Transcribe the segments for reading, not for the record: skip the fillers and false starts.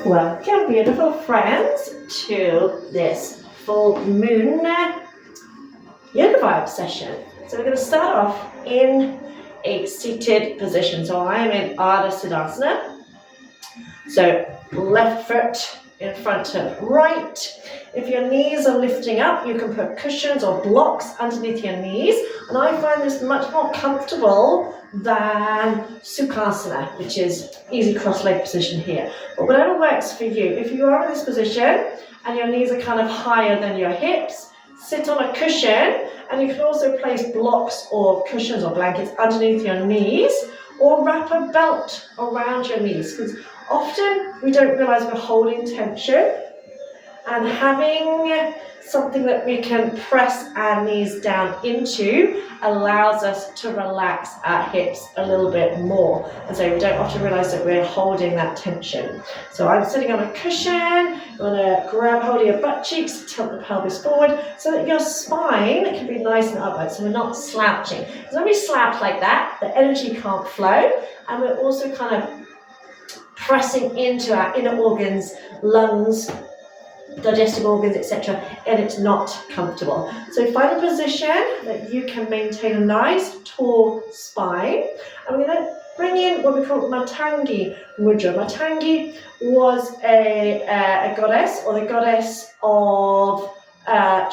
Welcome, beautiful friends, to this full moon yoga vibe session. So we're going to start off in a seated position. So I'm in Ardha Siddhasana. So left foot in front of right. If your knees are lifting up, you can put cushions or blocks underneath your knees. And I find this much more comfortable than Sukhasana, which is easy cross-leg position here. But whatever works for you. If you are in this position and your knees are kind of higher than your hips, sit on a cushion, and you can also place blocks or cushions or blankets underneath your knees, or wrap a belt around your knees, because often we don't realize we're holding tension, and having something that we can press our knees down into allows us to relax our hips a little bit more. And so we don't often realize that we're holding that tension. So I'm sitting on a cushion. You want to grab hold of your butt cheeks, tilt the pelvis forward so that your spine can be nice and upright, so we're not slouching. Because when we slouch like that, the energy can't flow, and we're also kind of pressing into our inner organs, lungs, digestive organs, etc., and it's not comfortable. So find a position that you can maintain a nice tall spine. I'm going to bring in what we call METANGI MUDRA. METANGI was a goddess, or the goddess of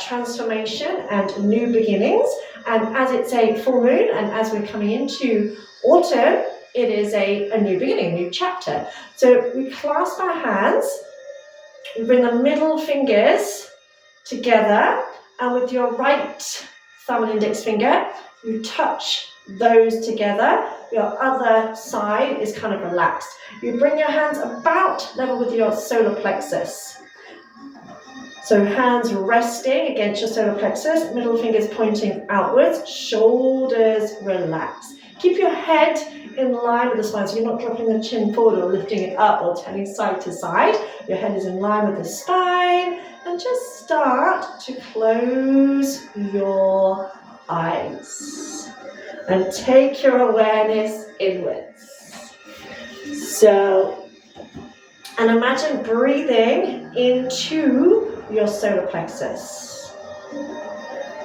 transformation and new beginnings. And as it's a full moon, and as we're coming into autumn, it is a new beginning, a new chapter. So we clasp our hands. You bring the middle fingers together, and with your right thumb and index finger, you touch those together. Your other side is kind of relaxed. You bring your hands about level with your solar plexus. So hands resting against your solar plexus, middle fingers pointing outwards, shoulders relaxed. Keep your head in line with the spine, so you're not dropping the chin forward or lifting it up or turning side to side. Your head is in line with the spine, and just start to close your eyes and take your awareness inwards. So, and imagine breathing into your solar plexus.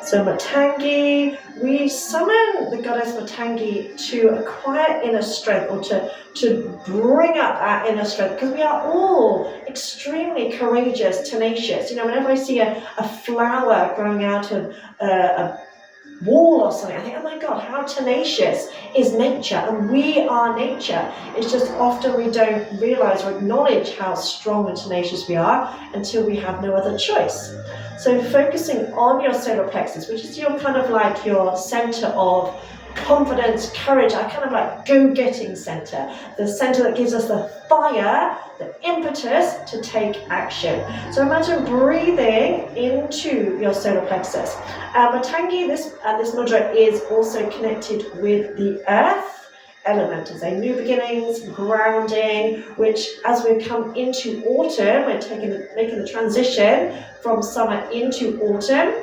So METANGI, we summon the goddess METANGI to acquire inner strength, or to bring up our inner strength, because we are all extremely courageous, tenacious. You know, whenever I see a flower growing out of a wall or something, I think, oh my God, how tenacious is nature, and we are nature. It's just often we don't realize or acknowledge how strong and tenacious we are until we have no other choice. So focusing on your solar plexus, which is your kind of like your center of confidence, courage, our kind of like go-getting center, the center that gives us the fire, the impetus to take action. So imagine breathing into your solar plexus. METANGI, this mudra is also connected with the earth element, as a new beginnings, grounding, which as we come into autumn, we're making the transition from summer into autumn.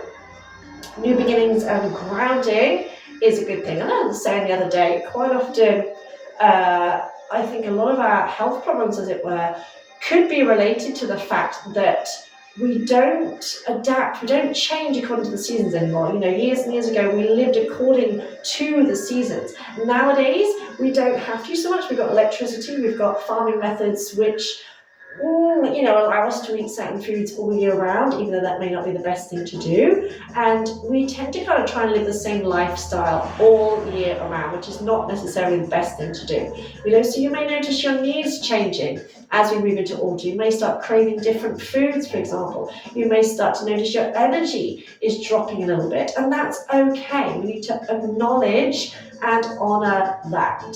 New beginnings and grounding is a good thing. And I was saying the other day, quite often, I think a lot of our health problems, as it were, could be related to the fact that we don't adapt, we don't change according to the seasons anymore. You know, years and years ago, we lived according to the seasons. Nowadays, we don't have to so much. We've got electricity, we've got farming methods which, you know, allow us to eat certain foods all year round, even though that may not be the best thing to do. And we tend to kind of try and live the same lifestyle all year around, which is not necessarily the best thing to do. You know, so you may notice your needs changing as we move into autumn. You may start craving different foods, for example. You may start to notice your energy is dropping a little bit, and that's okay. We need to acknowledge and honor that.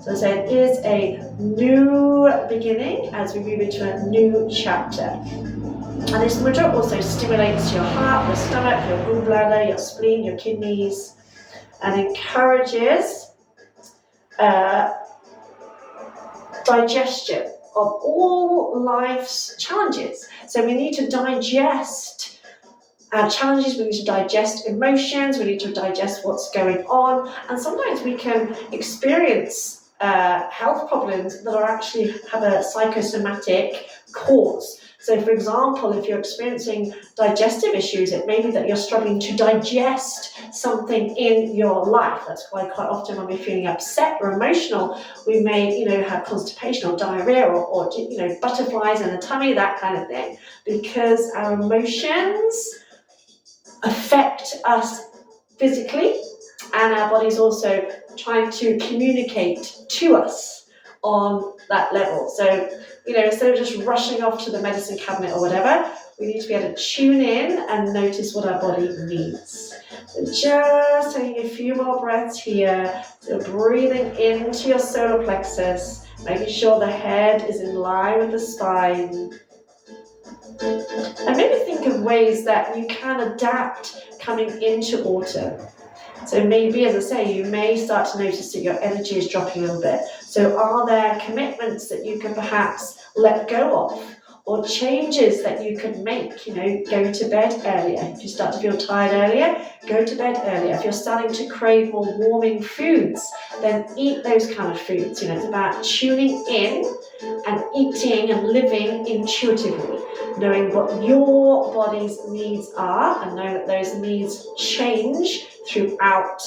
So it is a new beginning as we move into a new chapter. And this mudra also stimulates your heart, your stomach, your gallbladder, your spleen, your kidneys, and encourages digestion of all life's challenges. So we need to digest our challenges, we need to digest emotions, we need to digest what's going on, and sometimes we can experience health problems that are actually have a psychosomatic cause. So for example, if you're experiencing digestive issues, it may be that you're struggling to digest something in your life. That's why quite often when we're feeling upset or emotional, we may, have constipation or diarrhea or butterflies in the tummy, that kind of thing, because our emotions affect us physically, and our body's also trying to communicate to us on that level. So, instead of just rushing off to the medicine cabinet or whatever, we need to be able to tune in and notice what our body needs. So just taking a few more breaths here. So breathing into your solar plexus, making sure the head is in line with the spine. And maybe think of ways that you can adapt coming into autumn. So maybe, as I say, you may start to notice that your energy is dropping a little bit. So are there commitments that you can perhaps let go of, or changes that you could make? Go to bed earlier. If you start to feel tired earlier, go to bed earlier. If you're starting to crave more warming foods, then eat those kind of foods. It's about tuning in and eating and living intuitively, knowing what your body's needs are, and knowing that those needs change throughout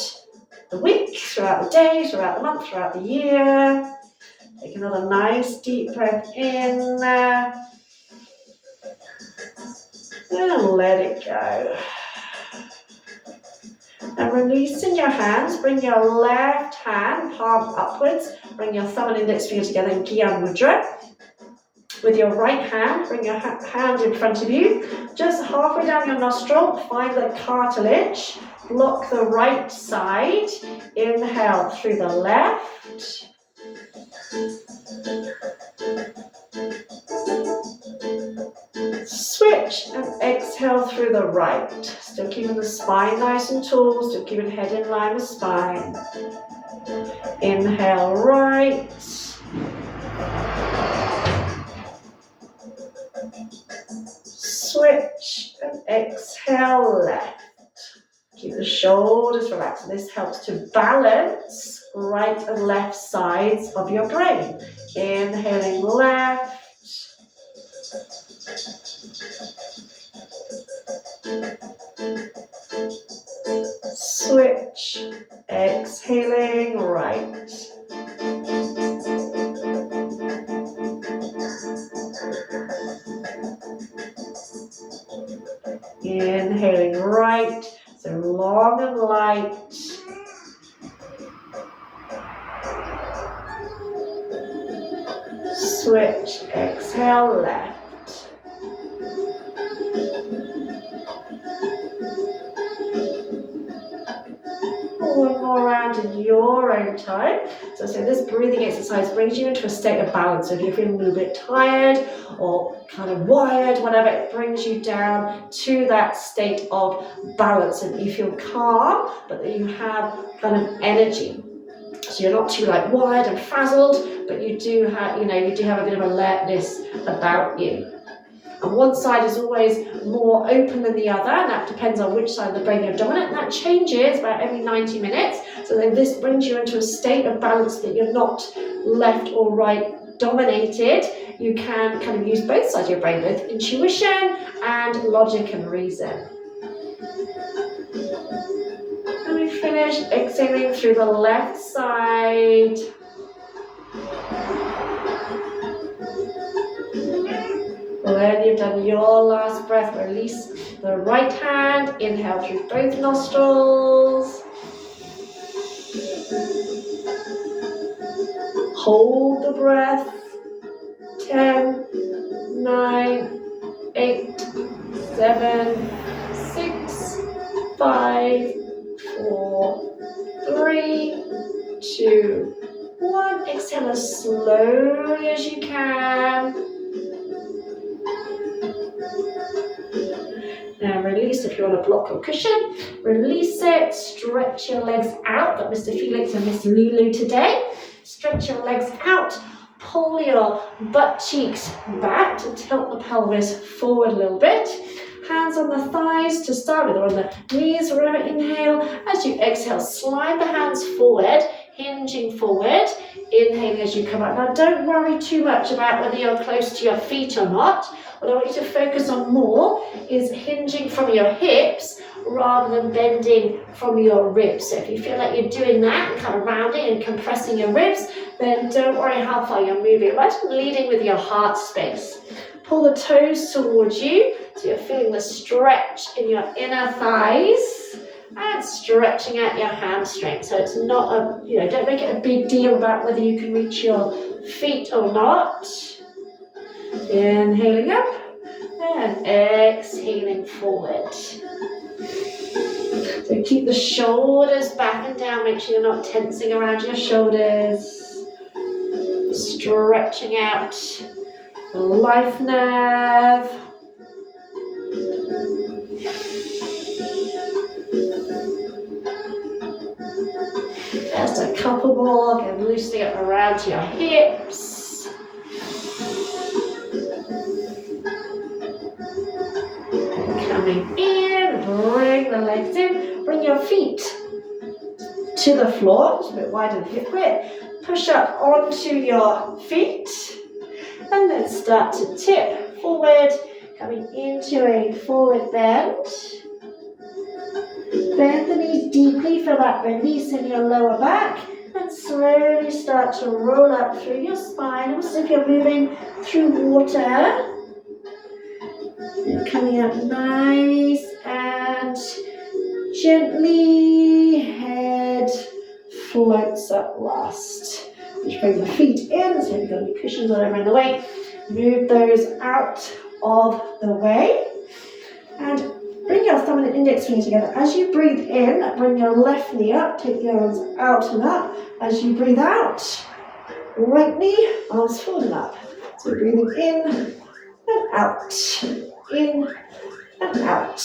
the week, throughout the day, throughout the month, throughout the year. Take another nice deep breath in there. And let it go. And releasing your hands, bring your left hand palm upwards, bring your thumb and index finger together in Gyan Mudra. With your right hand, bring your hand in front of you, just halfway down your nostril, find the cartilage, block the right side, inhale through the left, switch and exhale through the right, still keeping the spine nice and tall, still keeping head in line with spine. Inhale right, switch and exhale left. Keep the shoulders relaxed. This helps to balance right and left sides of your brain. Inhaling left, switch, exhaling right. Inhaling right, so long and light. Switch, exhale left. One more round in your own time. So this breathing exercise brings you into a state of balance. So if you're feeling a little bit tired or kind of wired, whatever, it brings you down to that state of balance, and you feel calm, but that you have kind of energy. So you're not too wired and frazzled, but you do have, you do have a bit of alertness about you. And one side is always more open than the other, and that depends on which side of the brain you're dominant, and that changes about every 90 minutes. So then this brings you into a state of balance that you're not left or right dominated. You can kind of use both sides of your brain, both intuition and logic and reason. And we finish exhaling through the left side. When you've done your last breath, release the right hand, inhale through both nostrils. Hold the breath. 10, 9, 8, 7, 6, 5, 4, 3, 2, 1. Exhale as slowly as you can. Now release. If you want to block or cushion, release it. Stretch your legs out. Got Mr. Felix and Miss Lulu today. Stretch your legs out. Pull your butt cheeks back to tilt the pelvis forward a little bit. Hands on the thighs to start with, or on the knees, wherever. Inhale. As you exhale, slide the hands forward hinging forward, inhaling as you come up. Now don't worry too much about whether you're close to your feet or not. What I want you to focus on more is hinging from your hips rather than bending from your ribs. So if you feel like you're doing that, kind of rounding and compressing your ribs, then don't worry how far you're moving. Imagine leading with your heart space. Pull the toes towards you, so you're feeling the stretch in your inner thighs and stretching out your hamstring. So it's not a, don't make it a big deal about whether you can reach your feet or not. Inhaling up and exhaling forward. So keep the shoulders back and down. Make sure you're not tensing around your shoulders. Stretching out the life nerve. Just a couple more. Again, loosening up around your hips. Coming in, bring the legs in, bring your feet to the floor, just a bit wider than hip width. Push up onto your feet and then start to tip forward, coming into a forward bend. Bend the knees deeply, feel that release in your lower back and slowly start to roll up through your spine, almost as if you're moving through water. And coming up nice and gently, head floats up last. Just bring the feet in, so you've got any cushions or whatever in the way. Move those out of the way. And bring your thumb and index finger together. As you breathe in, bring your left knee up, take the arms out and up. As you breathe out, right knee, arms forward and up. So breathing in and out. In and out.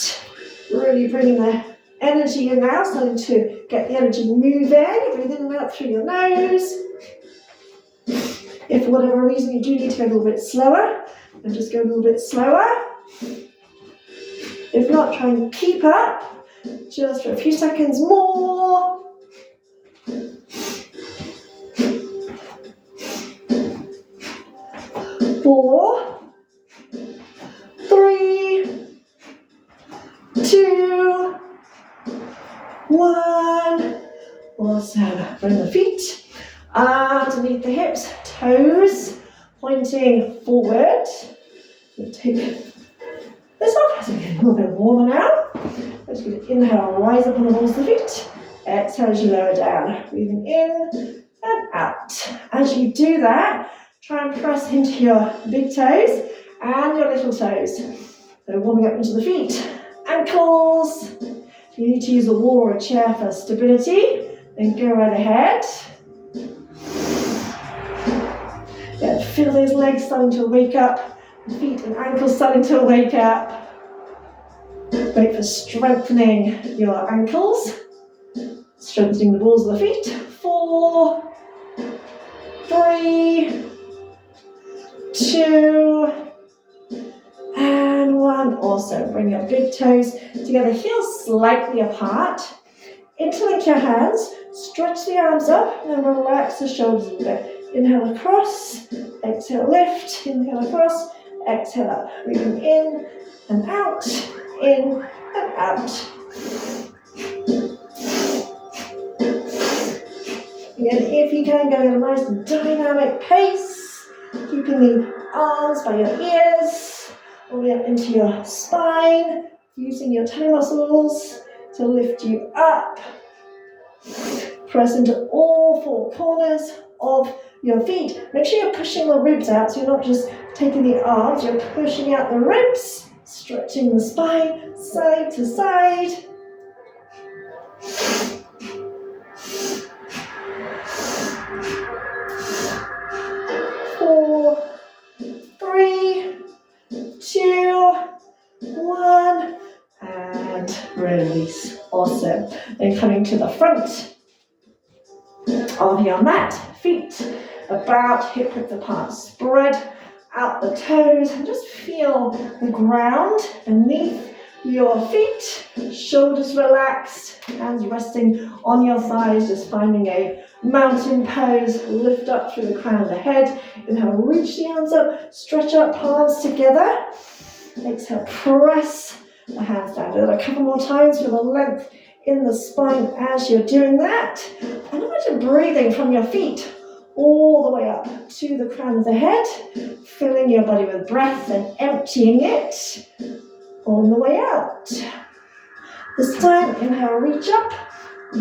Really bringing the energy in now, starting to get the energy moving. Breathe in and out through your nose. If for whatever reason you do need to go a little bit slower, then just go a little bit slower. If not, try and keep up just for a few seconds more. 4, 3, 2, 1. Awesome. Bring the feet underneath the hips, toes pointing forward. We'll take this off as we get a little bit warmer now. Let's inhale, rise up on the balls of the feet. Exhale as you lower down. Breathing in and out. As you do that, try and press into your big toes and your little toes. So warming up into the feet. Ankles. If you need to use a wall or a chair for stability, then go right ahead. Yeah, feel those legs starting to wake up. Feet and ankles starting to wake up. Great for strengthening your ankles. Strengthening the balls of the feet. 4, 3, 2, and 1. Also, bring your big toes together, heels slightly apart. Interlink your hands, stretch the arms up, and then relax the shoulders a little bit. Inhale across, exhale lift, inhale across, exhale up. Breathing in and out, in and out. Again, if you can, go at a nice dynamic pace, keeping the arms by your ears, all the way up into your spine, using your toe muscles to lift you up. Press into all 4 corners of your feet. Make sure you're pushing the ribs out, so you're not just taking the arms, you're pushing out the ribs, stretching the spine side to side. 4, 3, 2, 1, and release. Awesome. Then coming to the front of your mat, feet about hip width apart. Spread out the toes and just feel the ground beneath your feet, shoulders relaxed, hands resting on your thighs, just finding a mountain pose. Lift up through the crown of the head. Inhale, reach the hands up, stretch up, palms together. Exhale, press the hands down. Do that a couple more times. Feel the length in the spine as you're doing that. And imagine breathing from your feet all the way up to the crown of the head, filling your body with breath and emptying it on the way out. This time, inhale, reach up,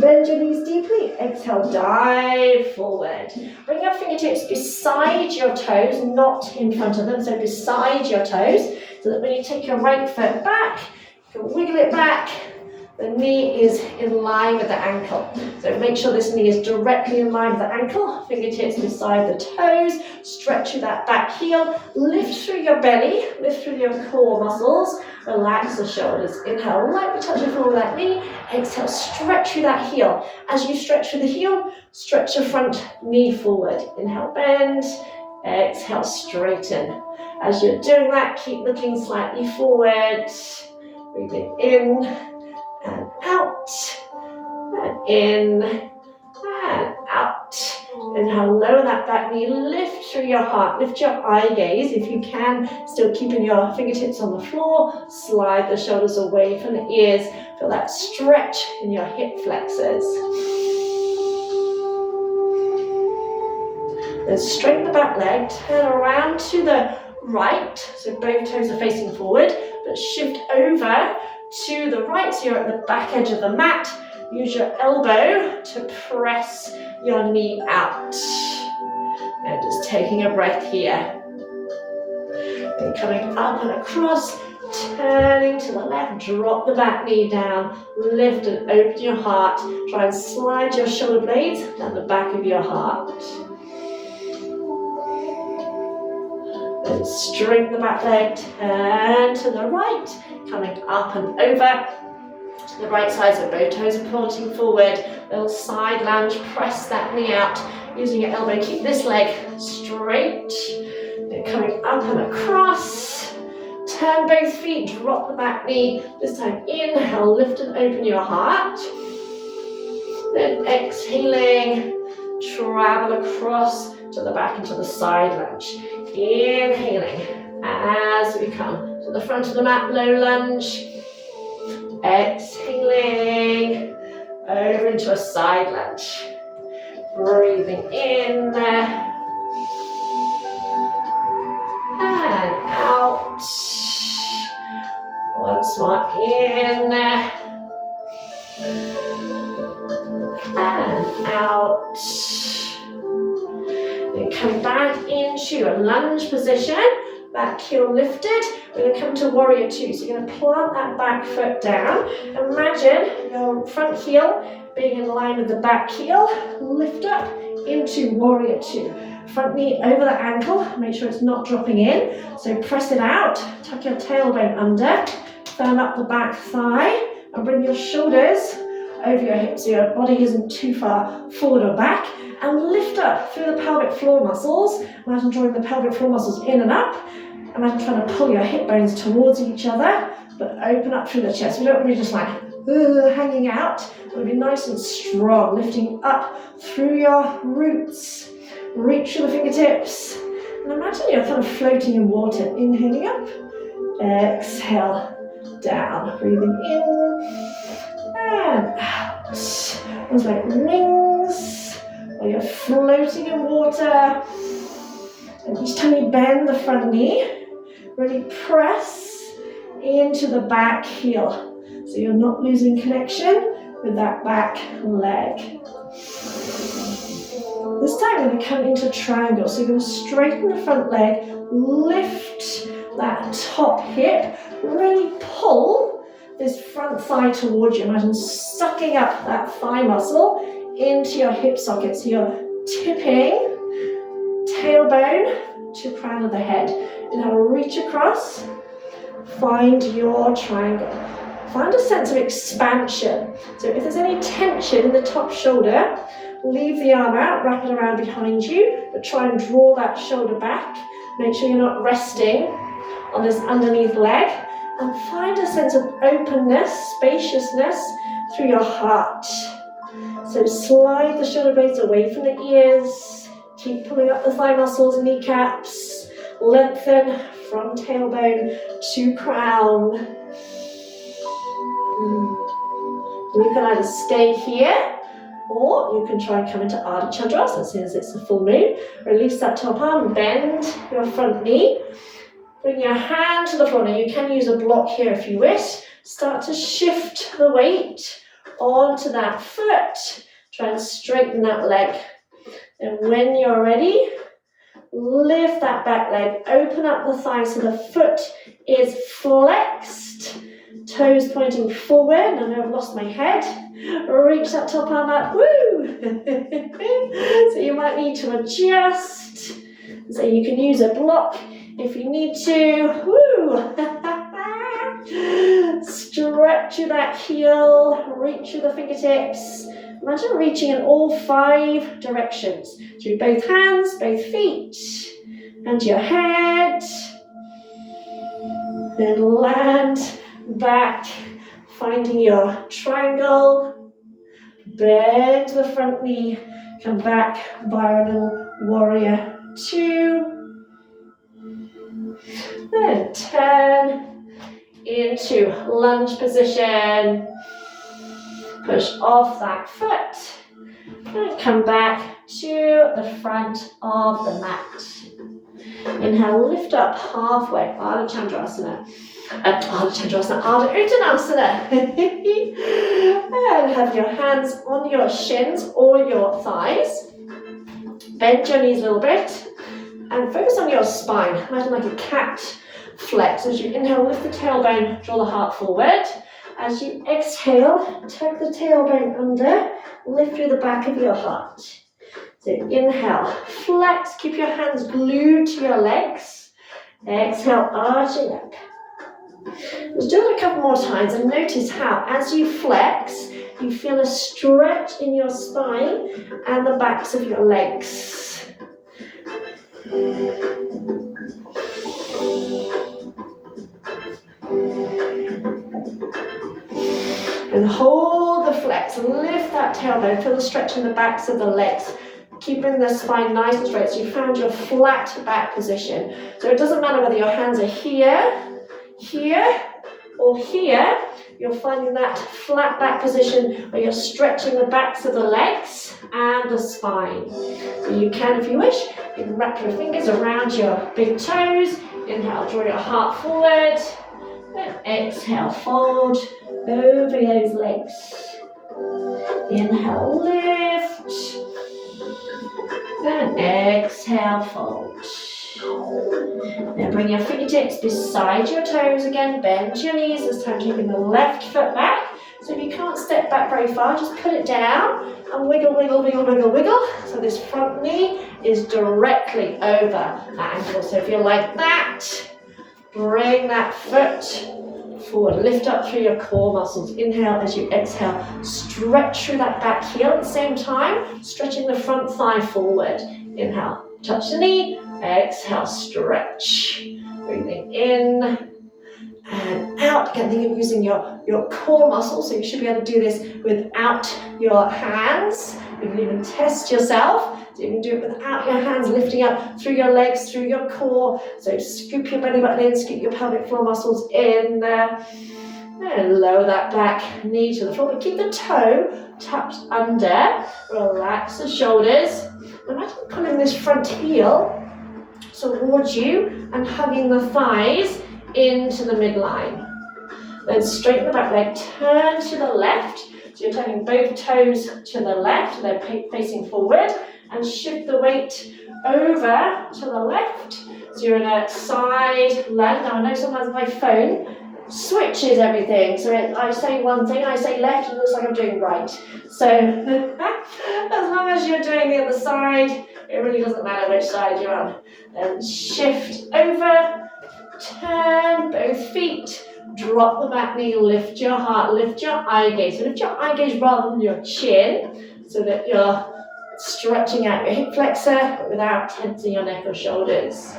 bend your knees deeply, exhale, dive forward. Bring your fingertips beside your toes, not in front of them, so beside your toes, so that when you take your right foot back, you can wiggle it back. The knee is in line with the ankle. So make sure this knee is directly in line with the ankle, fingertips beside the toes, stretch through that back heel, lift through your belly, lift through your core muscles, relax the shoulders. Inhale, lightly touch the floor with that knee, exhale, stretch through that heel. As you stretch through the heel, stretch the front knee forward. Inhale, bend, exhale, straighten. As you're doing that, keep looking slightly forward, breathing in, and out, and in, and out. Inhale, lower that back knee, lift through your heart, lift your eye gaze. If you can, still keeping your fingertips on the floor, slide the shoulders away from the ears. Feel that stretch in your hip flexors. Then straighten the back leg, turn around to the right, so both toes are facing forward, but shift over to the right, so you're at the back edge of the mat. Use your elbow to press your knee out. And just taking a breath here. Then coming up and across, turning to the left, drop the back knee down, lift and open your heart. Try and slide your shoulder blades down the back of your heart. Then straighten the back leg, turn to the right, coming up and over. The right side, so both toes are pointing forward. Little side lunge, press that knee out. Using your elbow, keep this leg straight. Then coming up and across. Turn both feet, drop the back knee. This time inhale, lift and open your heart. Then exhaling, travel across to the back and to the side lunge. Inhaling as we come to the front of the mat, low lunge. Exhaling over into a side lunge. Breathing in and out. Once more in and out. Then come back into a lunge position. Back heel lifted. We're going to come to warrior two. So you're going to plant that back foot down. Imagine your front heel being in line with the back heel. Lift up into warrior two. Front knee over the ankle. Make sure it's not dropping in. So press it out. Tuck your tailbone under. Firm up the back thigh. And bring your shoulders over your hips so your body isn't too far forward or back. And lift up through the pelvic floor muscles. Imagine drawing the pelvic floor muscles in and up. Imagine trying to pull your hip bones towards each other, but open up through the chest. We don't want to be just like hanging out. We want to be nice and strong, lifting up through your roots. Reach for the fingertips. And imagine you're kind of floating in water. Inhaling up, exhale, down. Breathing in and out. It's like wings, while you're floating in water. And each time you bend the front knee, really press into the back heel. So you're not losing connection with that back leg. This time we're going to come into triangle. So you're going to straighten the front leg, lift that top hip, really pull this front thigh towards you. Imagine sucking up that thigh muscle into your hip socket. So you're tipping tailbone to crown of the head. And now reach across, find your triangle. Find a sense of expansion. So if there's any tension in the top shoulder, leave the arm out, wrap it around behind you, but try and draw that shoulder back. Make sure you're not resting on this underneath leg. And find a sense of openness, spaciousness through your heart. So slide the shoulder blades away from the ears. Keep pulling up the thigh muscles, kneecaps. Lengthen from tailbone to crown. You can either stay here, or you can try and come into Ardha Chandrasana as soon as it's a full moon. Release that top arm, bend your front knee. Bring your hand to the floor. Now you can use a block here if you wish. Start to shift the weight onto that foot. Try and straighten that leg. And when you're ready, lift that back leg. Open up the thigh so the foot is flexed. Toes pointing forward. I know I've lost my head. Reach that top arm up. Woo! So you might need to adjust. So you can use a block if you need to. Woo! Stretch through that heel. Reach through the fingertips. Imagine reaching in all 5 directions. Through both hands, both feet, and your head. Then land back, finding your triangle. Bend the front knee. Come back, Viral Warrior 2. Then turn into lunge position. Push off that foot. And come back to the front of the mat. Inhale, lift up halfway, Ardha Chandrasana. Ardha Uttanasana. And have your hands on your shins or your thighs. Bend your knees a little bit. And focus on your spine. Imagine like a cat flex. As you inhale, lift the tailbone, draw the heart forward. As you exhale, tuck the tailbone under, lift through the back of your heart. So inhale, flex, keep your hands glued to your legs. Exhale, arching up. Let's do it a couple more times and notice how, as you flex, you feel a stretch in your spine and the backs of your legs. And hold the flex, lift that tailbone, feel the stretch in the backs of the legs, keeping the spine nice and straight so you found your flat back position. So it doesn't matter whether your hands are here, here, or here, you're finding that flat back position where you're stretching the backs of the legs and the spine. So you can, if you wish, you can wrap your fingers around your big toes. Inhale, draw your heart forward. And exhale, fold over those legs. Inhale, lift. And exhale, fold. Now bring your fingertips beside your toes again. Bend your knees, this time taking the left foot back. So if you can't step back very far, just put it down and wiggle, wiggle, wiggle, wiggle, wiggle. So this front knee is directly over that ankle. So if you're like that, bring that foot forward, lift up through your core muscles. Inhale as you exhale, stretch through that back heel at the same time, stretching the front thigh forward. Inhale, touch the knee, exhale, stretch. Breathing in and out. Again, think of using your core muscles, so you should be able to do this without your hands. You can even test yourself. So you can do it without your hands, lifting up through your legs, through your core. So scoop your belly button in, scoop your pelvic floor muscles in there. And lower that back knee to the floor. But keep the toe tucked under. Relax the shoulders. Imagine pulling this front heel towards you and hugging the thighs into the midline. Then straighten the back leg, turn to the left. So you're turning both toes to the left, they're facing forward, and shift the weight over to the left. So you're in a side lunge. Now I know sometimes my phone switches everything. So I say one thing, I say left, and it looks like I'm doing right. So as long as you're doing the other side, it really doesn't matter which side you're on. Then shift over, turn both feet, drop the back knee, lift your heart, lift your eye gaze. So lift your eye gaze rather than your chin, so that you're stretching out your hip flexor, but without tensing your neck or shoulders.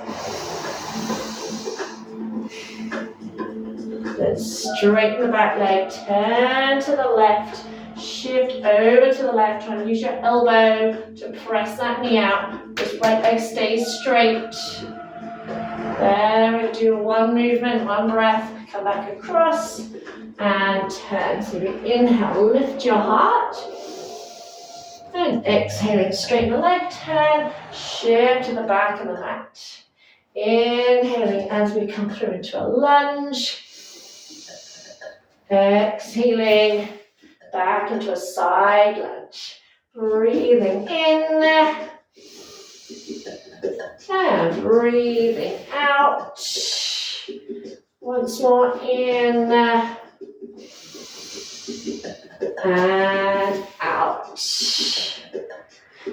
Then straighten the back leg, turn to the left, shift over to the left, try and use your elbow to press that knee out. This right leg stays straight. Then we'll do one movement, one breath, come back across and turn. So we inhale, lift your heart. And exhaling, straighten the leg, turn, shift to the back of the mat. Inhaling as we come through into a lunge. Exhaling, back into a side lunge. Breathing in. And breathing out. Once more in. And out.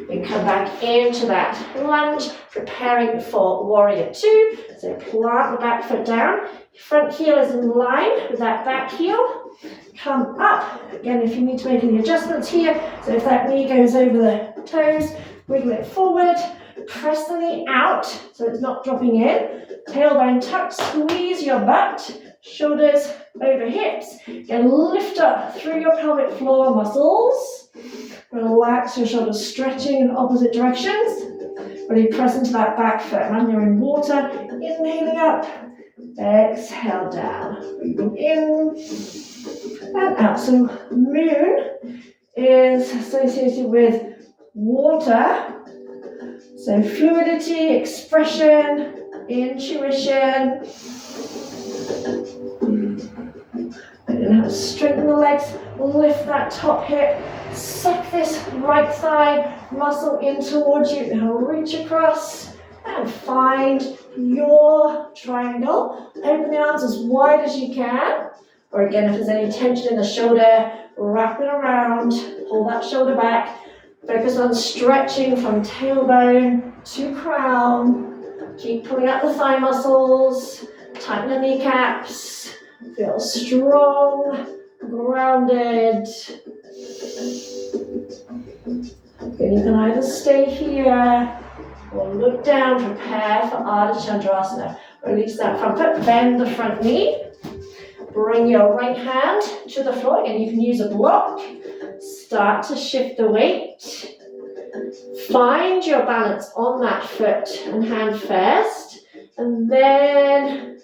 Then come back into that lunge, preparing for warrior two. So plant the back foot down. Front heel is in line with that back heel. Come up. Again, if you need to make any adjustments here, so if that knee goes over the toes, wiggle it forward. Press the knee out so it's not dropping in. Tailbone tucked, squeeze your butt. Shoulders over hips. Again, lift up through your pelvic floor muscles. Relax your shoulders, stretching in opposite directions. Really press into that back foot. And you're in water. Inhaling up. Exhale down. Breathing in and out. So moon is associated with water. So fluidity, expression, intuition. And straighten the legs, lift that top hip, suck this right thigh muscle in towards you. Now reach across and find your triangle. Open the arms as wide as you can. Or again, if there's any tension in the shoulder, wrap it around, pull that shoulder back. Focus on stretching from tailbone to crown. Keep pulling out the thigh muscles, tighten the kneecaps. Feel strong, grounded. Then you can either stay here or look down, prepare for Ardha Chandrasana. Release that front foot, bend the front knee. Bring your right hand to the floor, and you can use a block. Start to shift the weight. Find your balance on that foot and hand first, and then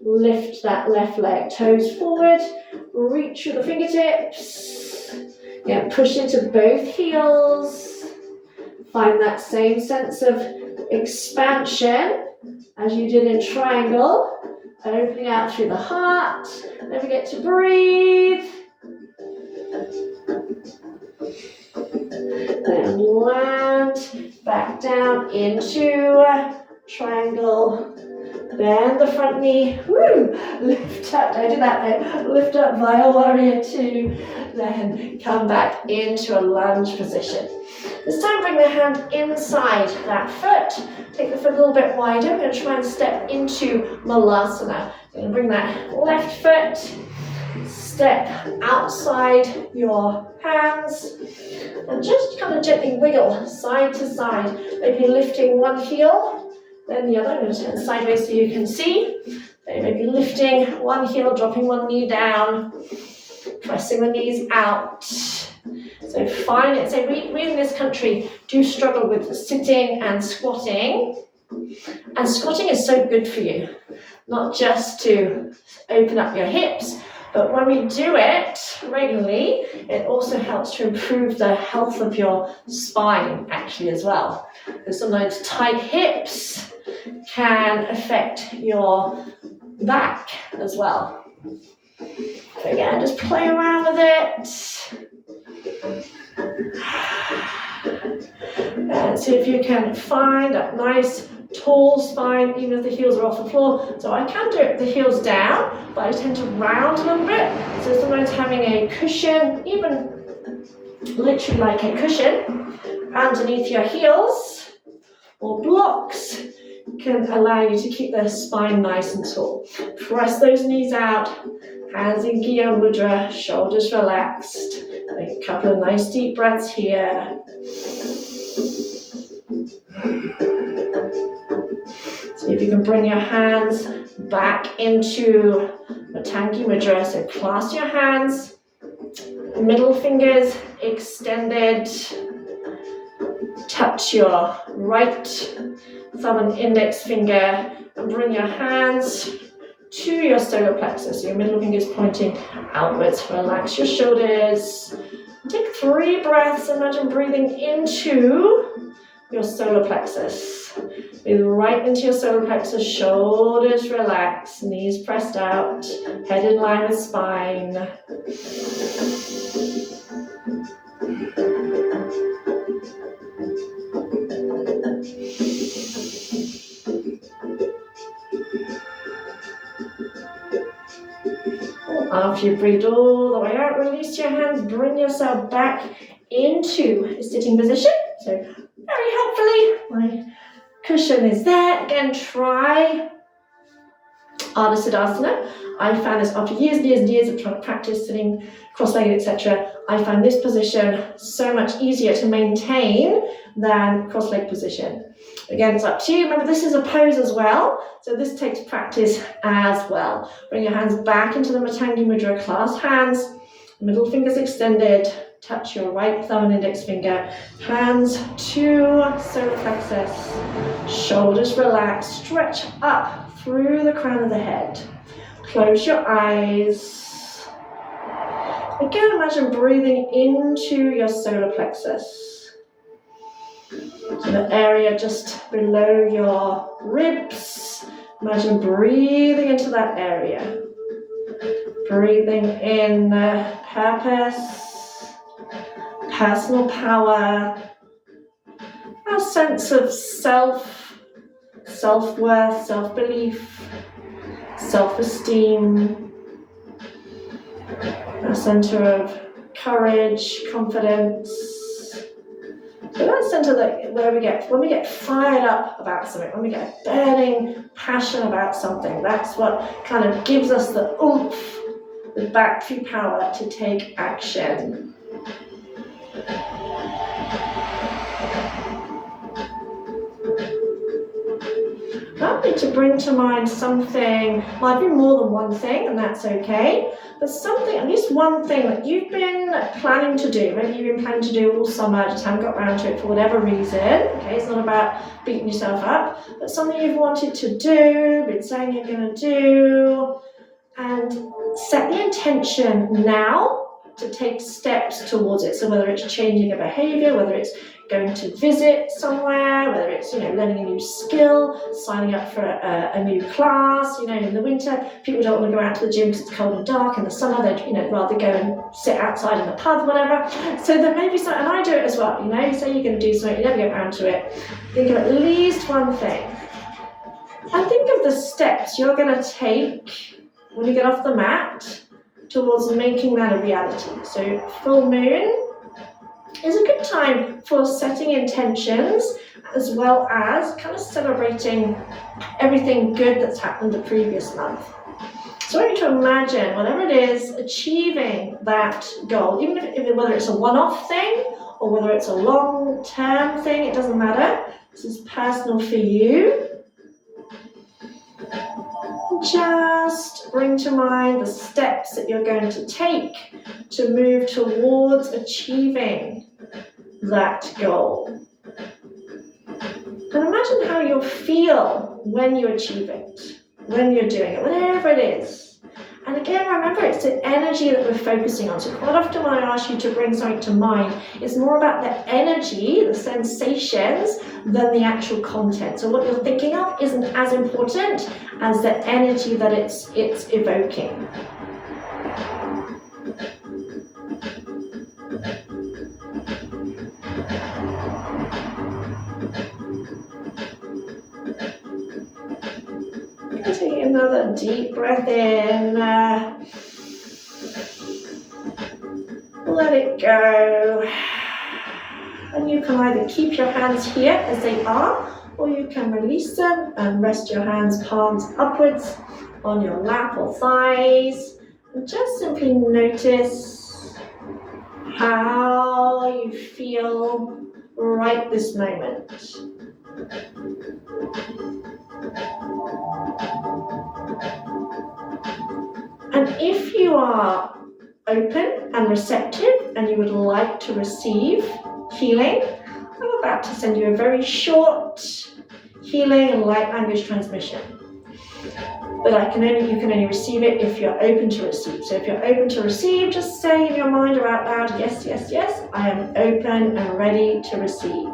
lift that left leg, toes forward, reach through the fingertips. Yeah, push into both heels. Find that same sense of expansion as you did in triangle. Opening out through the heart. Don't forget to breathe. Then land back down into triangle. Bend the front knee. Woo! Lift up. Don't do that then. Lift up via warrior two. Then come back into a lunge position. This time bring the hand inside that foot. Take the foot a little bit wider. We're going to try and step into Malasana. You're going to bring that left foot. Step outside your hands. And just kind of gently wiggle side to side. Maybe lifting one heel, then the other. I'm going to turn sideways so you can see. Maybe lifting one heel, dropping one knee down. Pressing the knees out. So find it. So we in this country do struggle with sitting and squatting. And squatting is so good for you. Not just to open up your hips, but when we do it regularly, it also helps to improve the health of your spine actually as well. Because sometimes tight hips can affect your back as well. So again, just play around with it. And see if you can find that nice tall spine, even if the heels are off the floor. So I can do it with the heels down, but I tend to round a little bit. So sometimes having a cushion, even literally like a cushion, underneath your heels or blocks can allow you to keep the spine nice and tall. Press those knees out, hands in Giggles Mudra, shoulders relaxed. Take a couple of nice deep breaths here. See If you can bring your hands back into METANGI MUDRA, so clasp your hands, middle fingers extended, touch your right thumb and index finger, and bring your hands to your solar plexus. So your middle finger is pointing outwards. Relax your shoulders. Take 3 breaths. Imagine breathing into your solar plexus. Breathe right into your solar plexus. Shoulders relaxed. Knees pressed out. Head in line with spine. After you breathe all the way out, release your hands, bring yourself back into a sitting position. So very helpfully, my cushion is there. Again, try Ardha Siddhasana. I found this after years and years and years of trying to practice sitting cross-legged, etc. I find this position so much easier to maintain than cross-legged position. Again, it's up to you. Remember, this is a pose as well, so this takes practice as well. Bring your hands back into the METANGI MUDRA, clasp hands, middle fingers extended, touch your right thumb and index finger, hands to solar plexus, shoulders relaxed, stretch up through the crown of the head. Close your eyes. Again, imagine breathing into your solar plexus. So the area just below your ribs, imagine breathing into that area. Breathing in purpose, personal power, a sense of self, self-worth, self-belief, self-esteem, a center of courage, confidence. So that center that when we get fired up about something, when we get a burning passion about something, that's what kind of gives us the oomph, the battery power to take action. I need to bring to mind something, might be more than one thing, and that's okay, but something, at least one thing that you've been planning to do. Maybe you've been planning to do all summer, just haven't got around to it for whatever reason. Okay, it's not about beating yourself up, but something you've wanted to do, been saying you're going to do, and set the intention now to take steps towards it. So whether it's changing a behavior, whether it's going to visit somewhere, whether it's, learning a new skill, signing up for a new class. In the winter, people don't want to go out to the gym because it's cold and dark. In the summer, they'd rather go and sit outside in the pub, whatever. So there may be something, and I do it as well. You say you're going to do something, you never get around to it. Think of at least one thing. And think of the steps you're going to take when you get off the mat towards making that a reality. So full moon is a good time for setting intentions as well as kind of celebrating everything good that's happened the previous month. So I want you to imagine, whatever it is, achieving that goal, even if whether it's a one-off thing or whether it's a long-term thing, it doesn't matter. This is personal for you. Just bring to mind the steps that you're going to take to move towards achieving that goal. And imagine how you'll feel when you achieve it, when you're doing it, whatever it is. And again, remember, it's the energy that we're focusing on. So quite often when I ask you to bring something to mind, it's more about the energy, the sensations, than the actual content. So what you're thinking of isn't as important as the energy that it's evoking. Take another deep breath in. Let it go. And you can either keep your hands here as they are, or you can release them and rest your hands palms upwards on your lap or thighs. And just simply notice how you feel right this moment. And if you are open and receptive and you would like to receive healing, I'm about to send you a very short healing and light language transmission. But you can only receive it if you're open to receive. So if you're open to receive, just say in your mind or out loud, yes, yes, yes, I am open and ready to receive.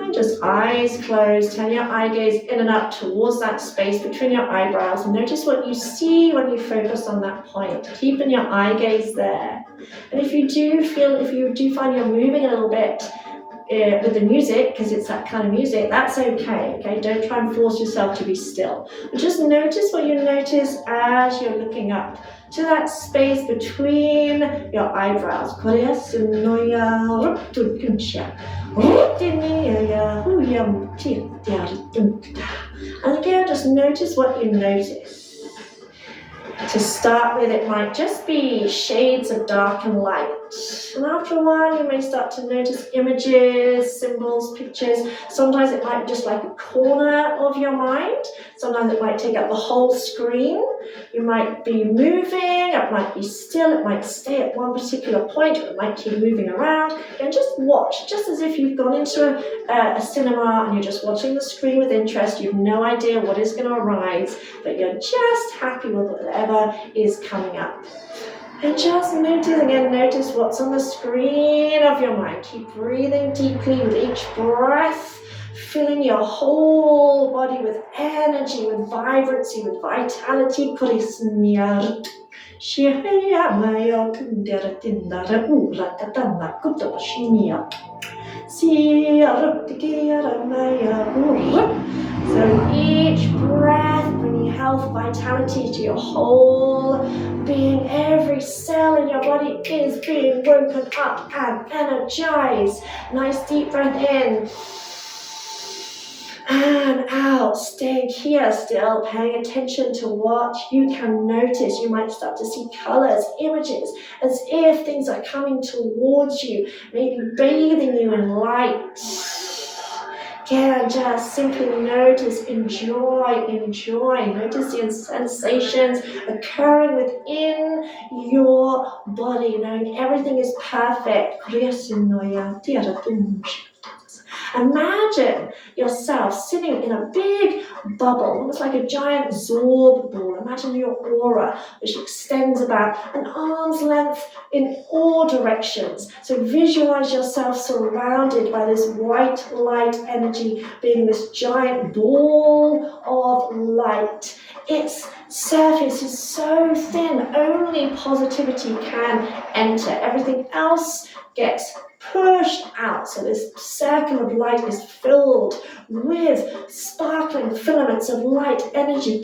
And just eyes closed, turn your eye gaze in and up towards that space between your eyebrows. Notice what you see when you focus on that point. Keeping your eye gaze there. And if you do find you're moving a little bit with the music, because it's that kind of music, that's okay. Don't try and force yourself to be still. But just notice what you notice as you're looking up to that space between your eyebrows. And again, just notice what you notice. To start with, it might just be shades of dark and light. And after a while, you may start to notice images, symbols, pictures. Sometimes it might be just like a corner of your mind. Sometimes it might take up the whole screen. You might be moving, it might be still, it might stay at one particular point, or it might keep moving around. And just watch, just as if you've gone into a cinema and you're just watching the screen with interest. You have no idea what is going to arise, but you're just happy with whatever is coming up. And just notice what's on the screen of your mind. Keep breathing deeply with each breath, filling your whole body with energy, with vibrancy, with vitality. So each breath bringing health, vitality to your whole being. Every cell in your body is being woken up and energized. Nice deep breath in and out. Staying here still, paying attention to what you can notice. You might start to see colors, images, as if things are coming towards you, maybe bathing you in light. Again, just simply notice, enjoy. Notice the sensations occurring within your body, knowing everything is perfect. Imagine yourself sitting in a big bubble, almost like a giant zorb ball. Imagine your aura, which extends about an arm's length in all directions. So visualize yourself surrounded by this white light energy, being this giant ball of light. Its surface is so thin, only positivity can enter. Everything else gets pushed out. So this circle of light is filled with sparkling filaments of light energy.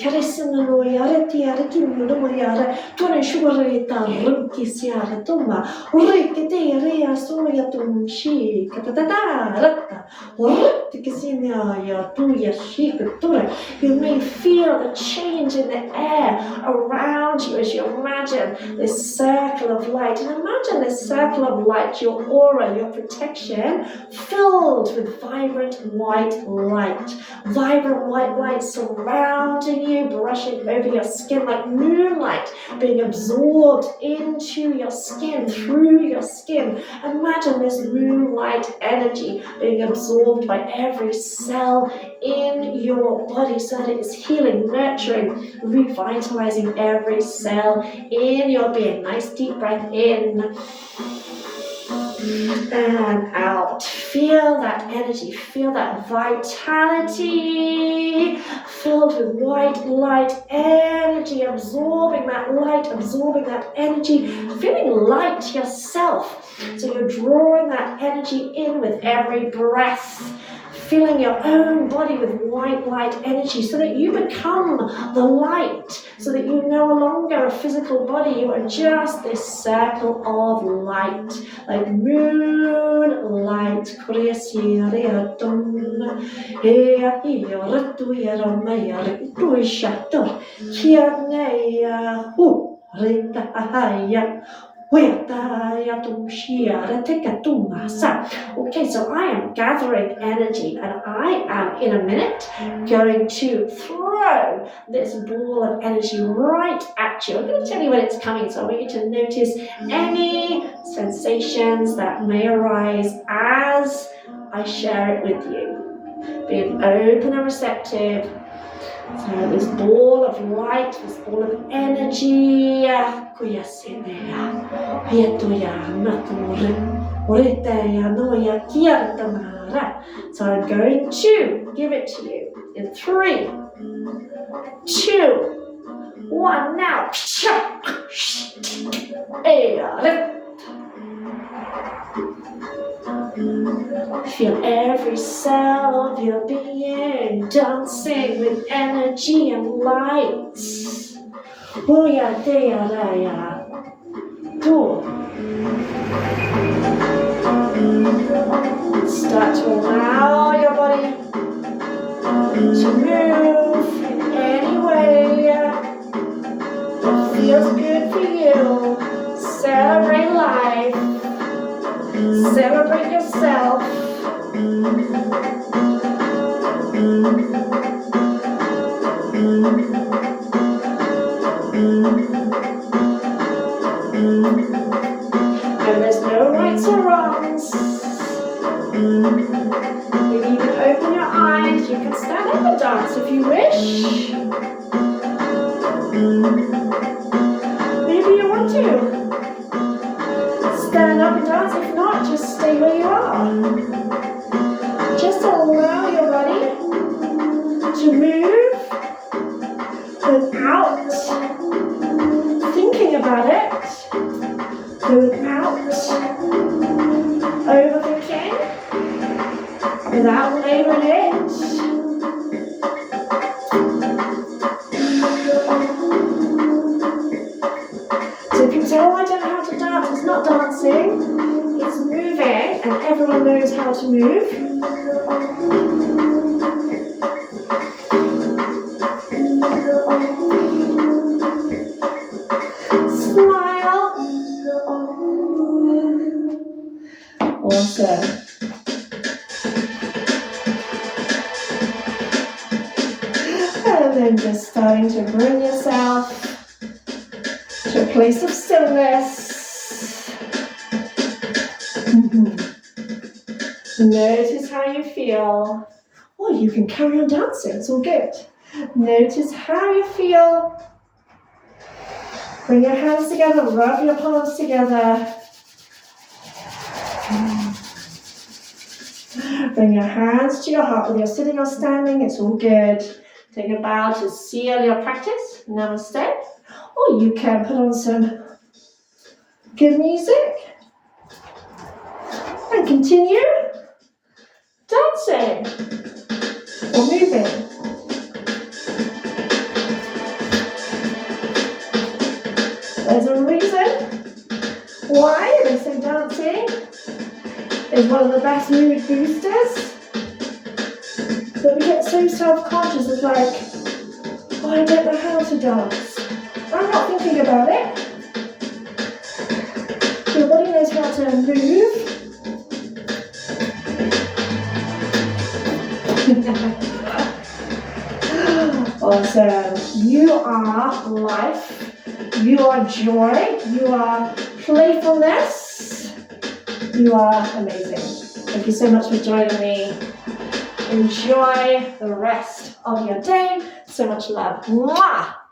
You may feel the change in the air around you as you imagine this circle of light. And imagine this circle of light, your aura, your protection, filled with vibrant white light. Vibrant white light surrounding you, brushing over your skin like moonlight, being absorbed into your skin, through your skin. Imagine this moonlight energy being absorbed by every cell in your body so that it is healing, nurturing, revitalizing every cell in your being. Nice deep breath in and out. Feel that energy, feel that vitality, filled with white light energy, absorbing that light, absorbing that energy, feeling light yourself. So you're drawing that energy in with every breath, filling your own body with white light energy so that you become the light, so that you're no longer a physical body, you are just this circle of light, like moonlight. Okay, so I am gathering energy and I am in a minute going to throw this ball of energy right at you. I'm going to tell you when it's coming, so I want you to notice any sensations that may arise as I share it with you. Being open and receptive. So this ball of light, this ball of energy. So I'm going to give it to you in 3, 2, 1, now. Feel every cell of your being dancing with energy and light. Start to allow your body to move in any way that feels good for you. Celebrate life. Celebrate yourself. And there's no rights or wrongs. You can even open your eyes. You can stand up and dance if you wish. Maybe you want to stand up and dance. If not, just stay where you are. Just allow your body to move without thinking about it, without overthinking, without labeling it. So if you say, oh, I don't know how to dance, it's not dancing, it's moving, and everyone knows how to move. Smile. Awesome. And then just starting to bring yourself to a place of stillness. Notice how you feel. Or you can carry on dancing, it's all good. Notice how you feel. Bring your hands together, rub your palms together. Bring your hands to your heart, whether you're sitting or standing, it's all good. Take a bow to seal your practice. Namaste. Or you can put on some good music and continue dancing or moving. There's a reason why they say dancing is one of the best mood boosters. But we get so self-conscious, it's like, oh, I don't know how to dance. I'm not thinking about it. Your body knows how to move. Awesome. You are life. You are joy. You are playfulness. You are amazing. Thank you so much for joining me. Enjoy the rest of your day. So much love. Mwah!